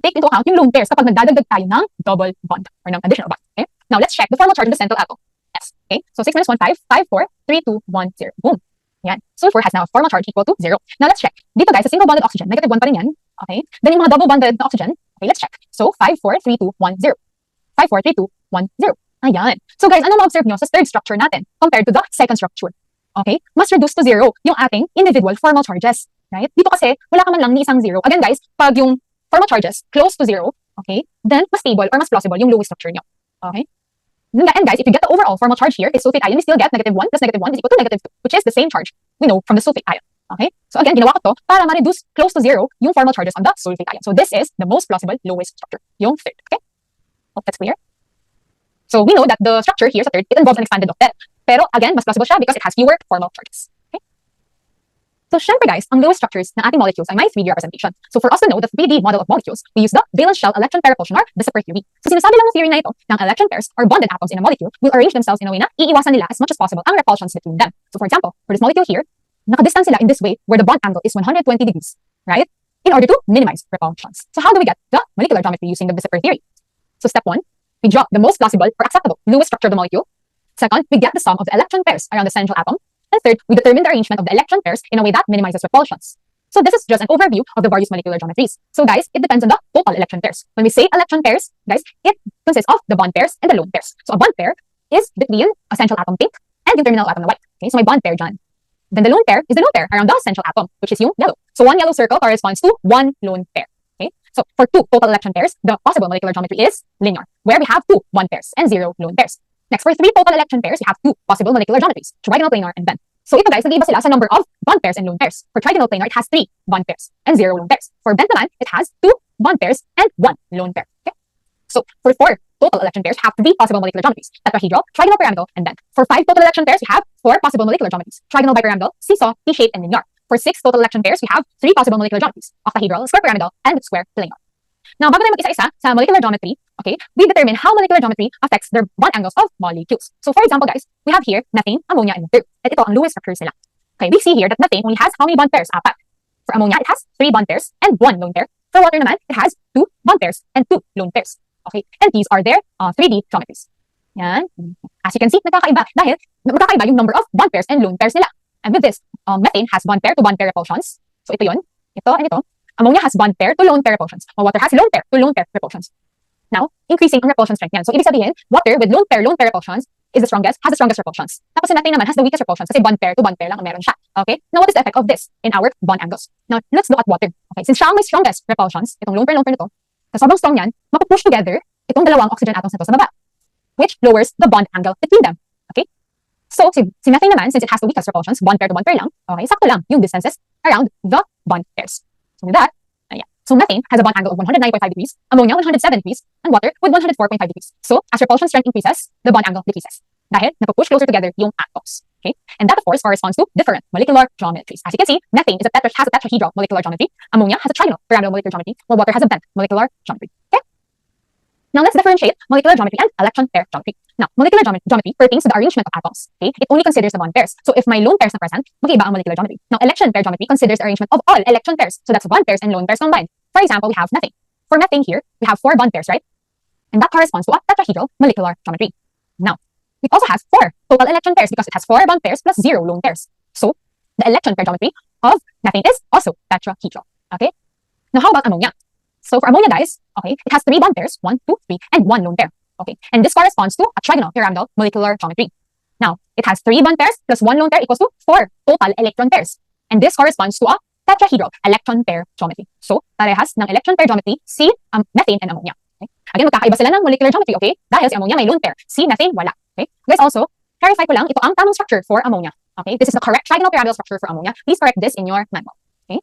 take into account yung lone pairs kapag nagdadagdag tayo ng double bond or ng additional bond. Okay? Now, let's check the formal charge of the central atom. S. Okay? So 6 minus 1, 5, 5, 4, 3, 2, 1, 0. Boom. Yan. Sulfur has now a formal charge equal to 0. Now, let's check. Dito guys, sa single bonded oxygen, negative 1 pa rin yan. Okay? Then yung mga double bonded na oxygen, okay, let's check. So 5, 4, 3, 2, 1, 0. 5, 4, 3, 2, 1, 0. Ayan. So guys, ano ma-observe nyo sa third structure natin compared to the second structure? Okay? Mas reduce to 0 yung ating individual formal charges. Right? Dito kasi, wala ka man lang ni isang 0. Again guys, pag yung formal charges close to 0, okay, then mas stable or mas plausible yung Lewis structure nyo. Okay? And guys, if you get the overall formal charge here, it's sulfate ion, we still get negative 1 plus negative 1 is equal to negative 2, which is the same charge we know from the sulfate ion. Okay? So again, ginawa ko to para ma-reduce close to 0 yung formal charges on the sulfate ion. So this is the most plausible Lewis structure, yung third. Okay? Hope that's clear. So we know that the structure here sa third, it involves an expanded octet. Pero again, mas plausible siya because it has fewer formal charges. Okay? So, syempre guys, ang lowest structures ng ating molecules ay may 3D representation. So, for us to know the 3D model of molecules, we use the valence shell electron pair repulsion or the zipper theory. So, sinasabi lang ng theory na ito ng electron pairs or bonded atoms in a molecule will arrange themselves in a way na iiwasan nila as much as possible ang repulsions between them. So, for example, for this molecule here, nakadistance sila in this way where the bond angle is 120 degrees, right? In order to minimize repulsions. So, how do we get the molecular geometry using the zipper theory? So, step 1, we draw the most plausible or acceptable lowest structure of the molecule. Second, we get the sum of the electron pairs around the central atom. And third, we determine the arrangement of the electron pairs in a way that minimizes repulsions. So this is just an overview of the various molecular geometries. So guys, it depends on the total electron pairs. When we say electron pairs, guys, it consists of the bond pairs and the lone pairs. So a bond pair is between a central atom pink and yung terminal atom na white. Okay, so my bond pair dyan. Then the lone pair is the lone pair around the central atom, which is yung yellow. So one yellow circle corresponds to one lone pair. Okay, so for two total electron pairs, the possible molecular geometry is linear, where we have two bond pairs and zero lone pairs. Next, for three total electron pairs, we have two possible molecular geometries, trigonal, planar, and bent. So ito guys, nag-iiba sila sa number of bond pairs and lone pairs. For trigonal planar, it has 3 bond pairs and 0 lone pairs. For bent naman, it has 2 bond pairs and 1 lone pair. Okay? So for 4 total electron pairs, we have 3 possible molecular geometries: tetrahedral, trigonal pyramidal, and bent. For 5 total electron pairs, we have 4 possible molecular geometries: trigonal bipyramidal, seesaw, T-shaped, and linear. For 6 total electron pairs, we have 3 possible molecular geometries: octahedral, square pyramidal, and square planar. Now, bago tayo mag-isa-isa sa molecular geometry, okay, we determine how molecular geometry affects the bond angles of molecules. So for example guys, we have here methane, ammonia, and water. At ito ang lowest structures nila. Okay, we see here that methane only has how many bond pairs? 4. For ammonia, it has 3 bond pairs and 1 lone pair. For water naman, it has 2 bond pairs and 2 lone pairs. Okay, and these are their 3D geometries. Yan. As you can see, nagkakaiba dahil magkakaiba yung number of bond pairs and lone pairs nila. And with this, methane has bond pair to bond pair repulsions. So ito yun, ito and ito. Ammonia has bond pair to lone pair repulsions, while water has lone pair to lone pair repulsions. Now, increasing ang repulsion strength yan. So ibig sabihin, water with lone pair repulsions is the strongest, has the strongest repulsions. Tapos si methane naman has the weakest repulsions kasi bond pair to bond pair lang ang meron siya. Okay? Now, what is the effect of this in our bond angles? Now, let's look at water. Okay? Since siya ang may strongest repulsions, itong lone pair nito, sa sobrang strong yan, mapupush together itong dalawang oxygen atoms na to sa baba, which lowers the bond angle between them. Okay? So, si methane naman, since it has the weakest repulsions, bond pair to bond pair lang, okay, sakto lang yung distances around the bond pairs. So, with that, so methane has a bond angle of 109.5 degrees, ammonia 107 degrees, and water with 104.5 degrees. So, as repulsion strength increases, the bond angle decreases. Dahil napupush closer together yung atoms. Okay? And that, of course, corresponds to different molecular geometries. As you can see, methane has a tetrahedral molecular geometry, ammonia has a trigonal pyramidal molecular geometry, while water has a bent molecular geometry. Okay? Now, let's differentiate molecular geometry and electron pair geometry. Now, molecular geometry pertains to the arrangement of atoms. Okay? It only considers the bond pairs. So, if my lone pairs na present, mag-iba ang molecular geometry. Now, electron pair geometry considers the arrangement of all electron pairs. So, that's bond pairs and lone pairs combined. For example, we have methane. For methane here, we have 4 bond pairs, right? And that corresponds to a tetrahedral molecular geometry. Now, it also has 4 total electron pairs because it has 4 bond pairs plus 0 lone pairs. So, the electron pair geometry of methane is also tetrahedral. Okay? Now, how about ammonia? So, for ammonia, guys, okay, it has 3 bond pairs, 1, 2, 3, and 1 lone pair. Okay? And this corresponds to a trigonal pyramidal molecular geometry. Now, it has 3 bond pairs plus 1 lone pair equals to 4 total electron pairs. And this corresponds to a tetrahedral electron pair geometry. So, parehas ng electron pair geometry si methane and ammonia. Okay? Again, magkakaiba sila ng molecular geometry, okay? Dahil si ammonia may lone pair, si methane wala. Okay? Guys, also, clarify ko lang, ito ang tamang structure for ammonia. Okay? This is the correct trigonal pyramidal structure for ammonia. Please correct this in your manual. Okay?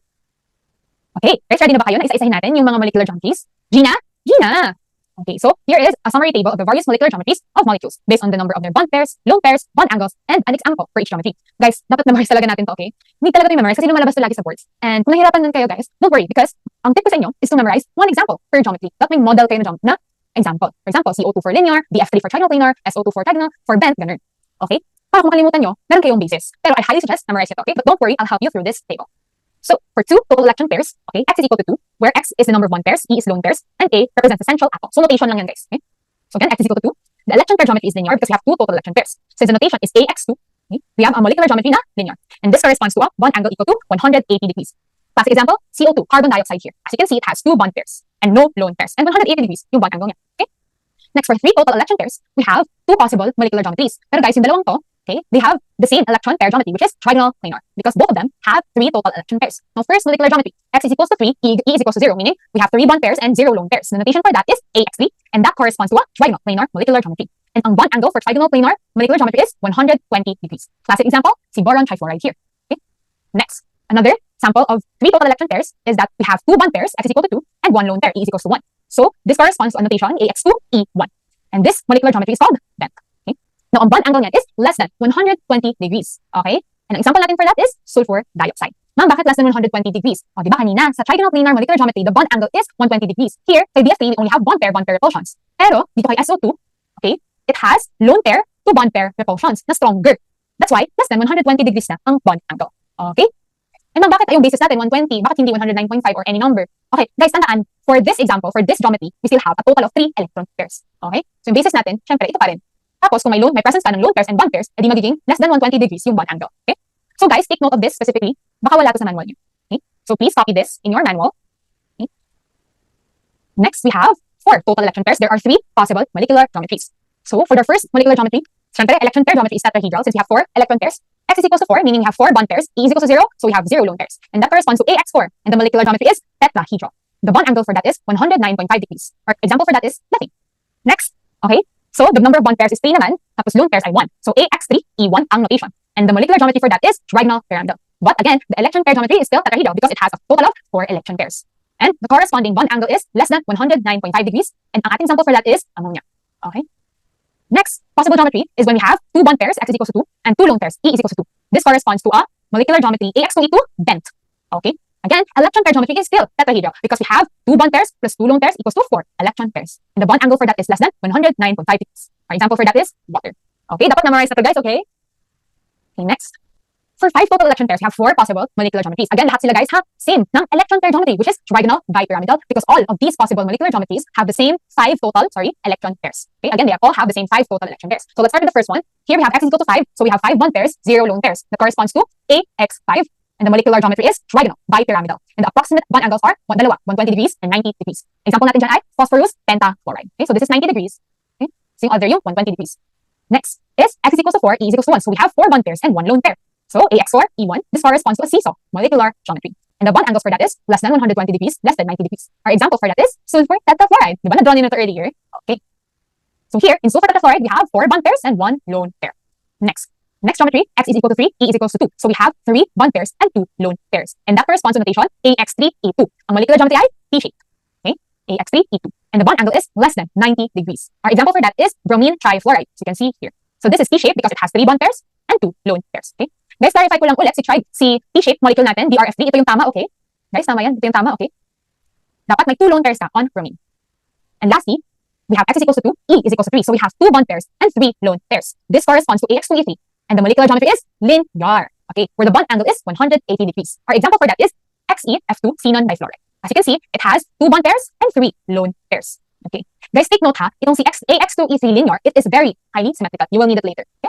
Okay, guys, ready na ba kayo na isa-isahin natin yung mga molecular geometries? Gina? Gina! Okay, so here is a summary table of the various molecular geometries of molecules based on the number of their bond pairs, lone pairs, bond angles, and an example for each geometry. Guys, dapat memorize talaga natin to, okay? Need talaga ito memorize kasi lumalabas to lagi sa boards. And kung nahihirapan nun kayo, guys, don't worry because ang tip ko sa inyo is to memorize one example per geometry. Dapat may model kayo na example. For example, CO2 for linear, BF3 for trigonal planar, SO2 for trigonal, for bent, ganun. Okay? Para kung makalimutan nyo, meron kayong basis. Pero I highly suggest memorize it, okay? But don't worry, I'll help you through this table. So, for 2 total electron pairs, okay, X is equal to 2, where X is the number of bond pairs, E is lone pairs, and A represents the central atom. So, notation lang yan, guys. Okay? So, again, X is equal to 2. The electron pair geometry is linear because we have 2 total electron pairs. Since the notation is AX2, okay, we have a molecular geometry na linear. And this corresponds to a bond angle equal to 180 degrees. Classic example, CO2, carbon dioxide here. As you can see, it has 2 bond pairs and no lone pairs. And 180 degrees yung bond angle niya. Okay? Next, for 3 total electron pairs, we have 2 possible molecular geometries. Pero guys, yung dalawang to, okay, they have the same electron pair geometry, which is trigonal planar, because both of them have 3 total electron pairs. Now, first molecular geometry, X is equals to 3, E is equals to 0, meaning we have 3 bond pairs and 0 lone pairs. The notation for that is AX3, and that corresponds to a trigonal planar molecular geometry. And ang bond angle for trigonal planar molecular geometry is 120 degrees. Classic example, si boron trifluoride here. Okay? Next, another sample of 3 total electron pairs is that we have 2 bond pairs, X is equal to 2, and 1 lone pair, E is equals to 1. So, this corresponds to a notation AX2, E1. And this molecular geometry is called bent. Okay? Now, ang bond angle niyan is less than 120 degrees. Okay? And ang example natin for that is sulfur dioxide. Ma'am, bakit less than 120 degrees? O, di ba kanina, sa trigonal planar molecular geometry, the bond angle is 120 degrees. Here, kay BF3, we only have bond pair repulsions. Pero, dito kay SO2, okay, it has lone pair to bond pair repulsions na stronger. That's why, less than 120 degrees na ang bond angle. Okay? And ma'am, bakit yung basis natin 120? Bakit hindi 109.5 or any number? Okay, guys, tandaan, for this example, for this geometry, we still have a total of 3 electron pairs. Okay? So yung basis natin, syempre, ito pa rin. Tapos, kung may presence ka ng lone pairs and bond pairs, edi magiging less than 120 degrees yung bond angle. Okay? So guys, take note of this specifically. Baka wala to sa manual nyo. Okay? So please copy this in your manual. Okay? Next, we have 4 total electron pairs. There are 3 possible molecular geometries. So for the first molecular geometry, syempre, electron pair geometry is tetrahedral since we have 4 electron pairs. X is equals to 4, meaning we have 4 bond pairs. E is equals to 0, so we have 0 lone pairs. And that corresponds to AX4. And the molecular geometry is tetrahedral. The bond angle for that is 109.5 degrees. Our example for that is nothing. Next, okay? So the number of bond pairs is 3 naman, tapos lone pairs ay 1. So AX3, E1 ang notation. And the molecular geometry for that is trigonal pyramidal. But again, the electron pair geometry is still tetrahedral because it has a total of 4 electron pairs. And the corresponding bond angle is less than 109.5 degrees. And ang ating example for that is ammonia. Okay? Next, possible geometry is when we have 2 bond pairs, X is equals to 2, and 2 lone pairs, E is equals to 2. This corresponds to a molecular geometry AX2E2 bent. Okay? Again, electron pair geometry is still tetrahedral because we have 2 bond pairs plus 2 lone pairs equals to 4 electron pairs. And the bond angle for that is less than 109.5 degrees. Our example for that is water. Okay, dapat memorize na to guys, okay? Okay, next. For 5 total electron pairs, we have 4 possible molecular geometries. Again, lahat sila guys ha, same ng electron pair geometry, which is trigonal bipyramidal, because all of these possible molecular geometries have the same 5 total, electron pairs. Okay, again, they all have the same 5 total electron pairs. So let's start with the first one. Here we have X is equal to 5, so we have 5 bond pairs, 0 lone pairs. That corresponds to AX5, and the molecular geometry is trigonal bipyramidal. And the approximate bond angles are 120 degrees and 90 degrees. Example natin dyan ay phosphorus pentafluoride. Okay, so this is 90 degrees. Okay, so yung other yung 120 degrees. Next is X is equals to 4, E is equals to 1. So we have 4 bond pairs and 1 lone pair. So AX4, E1, this corresponds to a seesaw molecular geometry. And the bond angles for that is less than 120 degrees, less than 90 degrees. Our example for that is sulfur tetrafluoride. Diba na-draw nyo na ito earlier? Okay. So here, in sulfur tetrafluoride, we have 4 bond pairs and 1 lone pair. Next geometry, X is equal to 3, E is equals to 2. So we have 3 bond pairs and 2 lone pairs. And that corresponds to notation AX3, E2. Ang molecular geometry ay T-shaped. Okay? AX3, E2. And the bond angle is less than 90 degrees. Our example for that is bromine trifluoride. So you can see here. So this is T-shaped because it has 3 bond pairs and 2 lone pairs. Okay? Guys, clarify ko lang ulit, si T-shaped molecule natin, BRF3, ito yung tama, okay? Guys, tama yan, ito yung tama, okay? Dapat may 2 lone pairs ka on bromine. And lastly, we have X is equals to 2, E is equals to 3. So we have 2 bond pairs and 3 lone pairs. This corresponds to AX2E3. And the molecular geometry is linear, okay? Where the bond angle is 180 degrees. Our example for that is XeF2 xenon difluoride. As you can see, it has 2 bond pairs and 3 lone pairs. Okay? Guys, take note ha, itong si AX2E3 linear, it is very highly symmetrical. You will need it later, okay?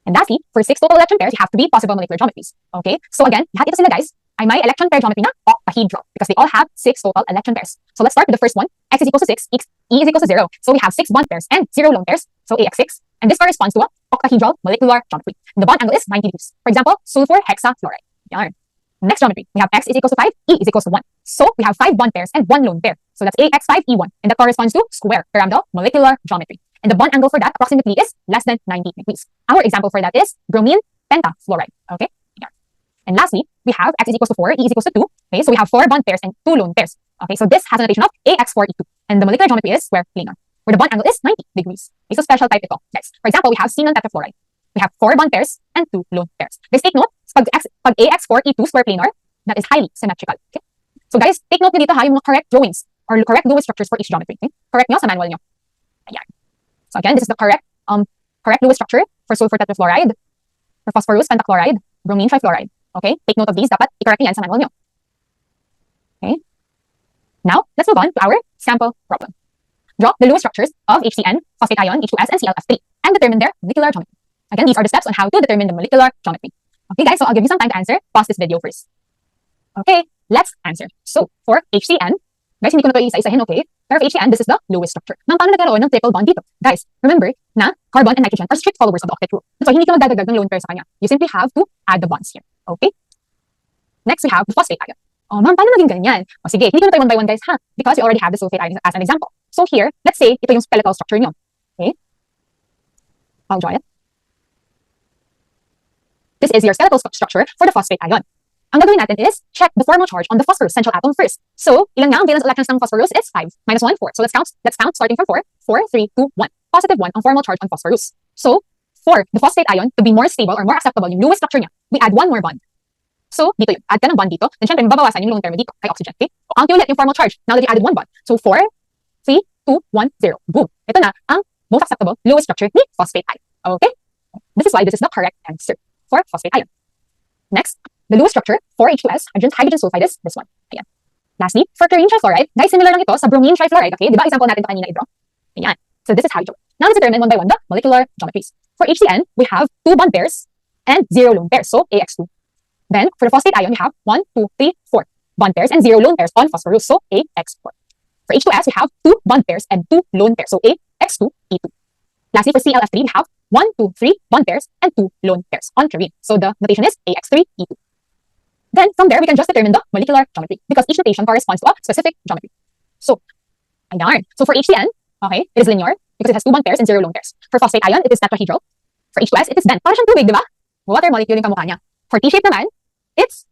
And lastly, for 6 total electron pairs, you have 3 possible molecular geometries. Okay? So again, lahat ito sila guys ay may electron pair geometry na octahedral because they all have 6 total electron pairs. So let's start with the first one. X is equals to 6, E is equals to 0. So we have 6 bond pairs and 0 lone pairs. So AX6. And this corresponds to a octahedral molecular geometry. And the bond angle is 90 degrees. For example, sulfur hexafluoride. Yarn. Next geometry, we have X is equals to 5, E is equals to 1. So we have 5 bond pairs and 1 lone pair. So that's AX5E1. And that corresponds to square pyramidal molecular geometry. And the bond angle for that approximately is less than 90 degrees. Our example for that is bromine pentafluoride. Okay? Yeah. And lastly, we have X is equals to 4, E is equals to 2. Okay, so we have 4 bond pairs and 2 lone pairs. Okay, so this has a notation of AX4E2. And the molecular geometry is square planar, where the bond angle is 90 degrees. Okay, so special type ito. Guys, for example, we have xenon tetrafluoride. We have 4 bond pairs and 2 lone pairs. Guys, take note, pag AX4E2 square planar, that is highly symmetrical. Okay? So guys, take note nyo dito ha, yung mga correct drawings or correct Lewis structures for each geometry. Okay? Correct nyo sa manual nyo. Ayan. So again, this is the correct Lewis structure for sulfur tetrafluoride, for phosphorus pentachloride, bromine trifluoride. Okay? Take note of these. Dapat i-correct nyo yan sa manual nyo. Okay? Now, let's move on to our sample problem. Draw the Lewis structures of HCN, phosphate ion, H2S, and ClF3, and determine their molecular geometry. Again, these are the steps on how to determine the molecular geometry. Okay, guys, so I'll give you some time to answer. Pause this video first. Okay, let's answer. So, for HCN, guys, hindi ko na ito isa-isahin, okay? Pero for HCN, this is the Lewis structure. Ma'am, paano nagkaroon ng triple bond dito? Guys, remember na carbon and nitrogen are strict followers of the octet rule. That's why hindi ka magdadagdag ng lone pair sa kanya. You simply have to add the bonds here. Okay? Next, we have the phosphate ion. Oh, ma'am, paano naging ganyan? O sige, hindi ko na tayo one by one, guys, ha? Because we already have the sulfate ion as an example. So here, let's say, ito yung skeletal structure nyo. Okay? I'll draw it. This is your skeletal structure for the phosphate ion. Ang gagawin natin is check the formal charge on the phosphorus central atom first. So, ilang nga ang valence electrons ng phosphorus? It's 5. Minus 1, 4. So, let's count starting from 4. 4, 3, 2, 1. Positive 1 ang formal charge on phosphorus. So, for the phosphate ion to be more stable or more acceptable yung Lewis structure niya, we add one more bond. So, dito yun. Add ka ng bond dito. Then, syempre, mababawasan yung lone pair mo dito kay oxygen. Okay? O, count ulit yung formal charge. Now that you added one bond. So, 4, 3, 2, 1, 0. Boom. Ito na ang most acceptable Lewis structure ni phosphate ion. Okay? This is why this is the correct answer for phosphate ion. Next, the Lewis structure for H2S, hydrogen sulfide, is this one. Ayan. Lastly, for chlorine trifluoride, guys, similar lang ito sa bromine trifluoride. Okay? Di ba? Example natin ito kanina, Idro. Ayan. So, this is how you do it. Now, let's determine one by one the molecular geometries. For HCN, we have 2 bond pairs and 0 lone pairs. So, AX2. Then, for the phosphate ion, we have 1, 2, 3, 4 bond pairs and 0 lone pairs on phosphorus. So, AX4. For H2S, we have 2 bond pairs and 2 lone pairs. So, AX2, E2. Lastly, for ClF3, we have 1, 2, 3 bond pairs and 2 lone pairs on chlorine. So, the notation is AX3, E2. Then, from there, we can just determine the molecular geometry because each notation corresponds to a specific geometry. So, ayan. So, for HCN, okay, it is linear because it has 2 bond pairs and 0 lone pairs. For phosphate ion, it is tetrahedral. For H2S, it is bent. Para siyang tubig, di ba? Water molecule yung kamukha niya. For T-shape naman, it's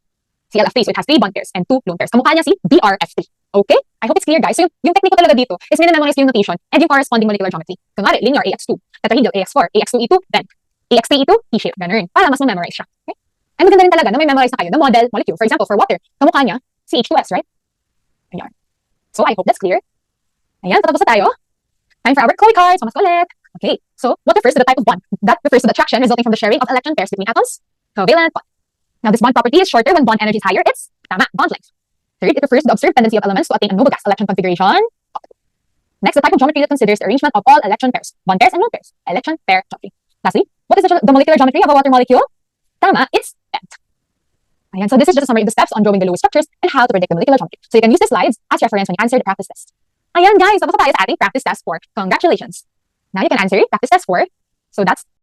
ClF3, so it has 3 bond pairs and 2 lone pairs. Kamukha niya si BRF3. Okay? I hope it's clear, guys. So, yung technique ko talaga dito is minamemorize yung notation and yung corresponding molecular geometry. Kunwari, linear AX2, tetrahedral AX4, AX2E2, bent. AX3E2, T-shape. Ganun. Para mas memorize siya. Okay? Ay, maganda rin talaga na may memorize na kayo na model molecule. For example, for water, kamukha niya si H2S, right? Ayan. So, I hope that's clear. Ayan, patapos na tayo. Time for our core cards. Pamas ulit. Okay, so what refers to the type of bond? That refers to the attraction resulting from the sharing of electron pairs between atoms. Covalent bond. Now, this bond property is shorter when bond energy is higher. It's tama, bond length. Third, it refers to the observed tendency of elements to attain a noble gas electron configuration. Next, the type of geometry that considers the arrangement of all electron pairs, bond pairs and lone pairs. Electron pair geometry. Lastly, what is the molecular geometry of a water molecule? Tama, it's bent. Ayan, so this is just a summary of the steps on drawing the Lewis structures and how to predict the molecular geometry. So you can use the slides as reference when you answer the practice test. Ayan guys, tapos na tayo sa ating practice test 4. Congratulations! Now you can answer practice test 4. So that's